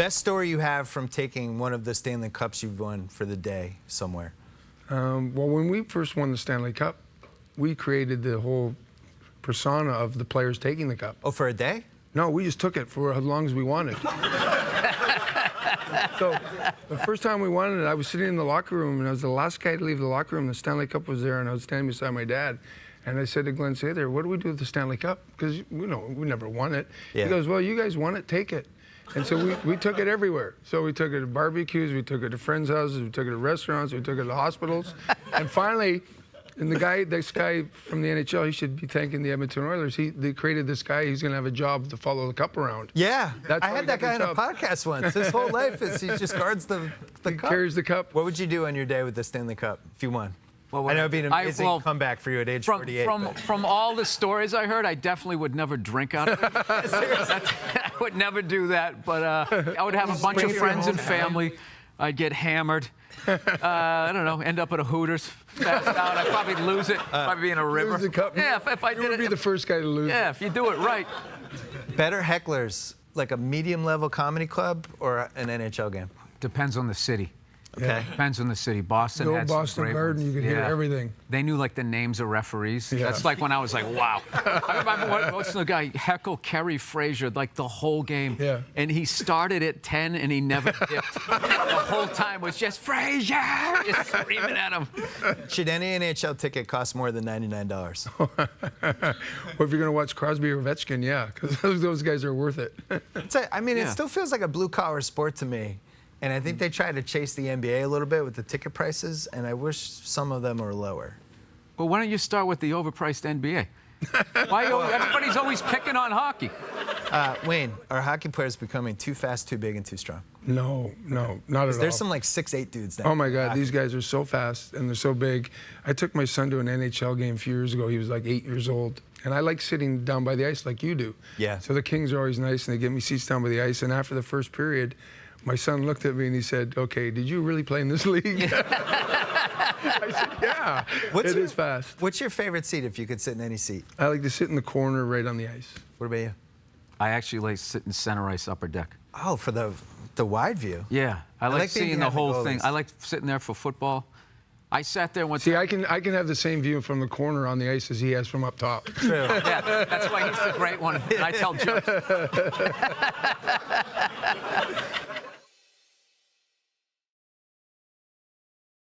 Best story you have from taking one of the Stanley Cups you've won for the day somewhere? Well, when we first won the Stanley Cup, we created the whole persona of the players taking the cup. Oh, for a day? No, we just took it for as long as we wanted. So the first time we won it, I was sitting in the locker room, and I was the last guy to leave the locker room. The Stanley Cup was there, and I was standing beside my dad. And I said to Glenn, "Say there, what do we do with the Stanley Cup? Because we never won it." Yeah. He goes, "Well, you guys won it, take it." And so we took it everywhere. So we took it to barbecues, we took it to friends' houses, we took it to restaurants, we took it to hospitals. And finally, this guy from the NHL, he should be thanking the Edmonton Oilers. They created this guy. He's going to have a job to follow the cup around. Yeah, That's I had that guy on a podcast once. His whole life is he just guards the cup. Carries the cup. What would you do on your day with the Stanley Cup if you won? Well, I know it'd be an amazing comeback for you at age 48. From all the stories I heard, I definitely would never drink out of it. I would never do that, but I would have a bunch of friends and family. I'd get hammered. I don't know, end up at a Hooters, passed out. I'd probably lose it, probably be in a river. Lose the cup. Yeah, if I you did would it. be the first guy to lose it. Yeah, if you do it right. Better hecklers, like a medium-level comedy club or an NHL game? Depends on the city. Okay. Depends on the city. Boston The had old some Boston great Garden, ones. you could hear everything. They knew like the names of referees. Yeah. That's like when I was like, wow. I remember what's the guy, Heckle Kerry Frazier, like the whole game. Yeah. And he started at 10 and he never dipped. The whole time was just Frazier, just screaming at him. Should any NHL ticket cost more than $99? Or if you're going to watch Crosby or Ovechkin, yeah, because those guys are worth it. It still feels like a blue-collar sport to me. And I think they try to chase the NBA a little bit with the ticket prices, and I wish some of them were lower. Well, why don't you start with the overpriced NBA? Everybody's always picking on hockey. Wayne, are hockey players becoming too fast, too big, and too strong? No, not at all. There's some like 6'8" dudes now. Oh my God, these guys are so fast and they're so big. I took my son to an NHL game a few years ago. He was like 8 years old. And I like sitting down by the ice like you do. Yeah. So the Kings are always nice and they give me seats down by the ice. And after the first period, my son looked at me and he said, "Okay, did you really play in this league?" I said, "Yeah, it is fast." What's your favorite seat if you could sit in any seat? I like to sit in the corner right on the ice. What about you? I actually like sitting center ice upper deck. Oh, for the wide view. Yeah, I like seeing the whole thing. goalies. I like sitting there for football. I sat there once. See, I can have the same view from the corner on the ice as he has from up top. True. Yeah, that's why he's the great one. And I tell jokes.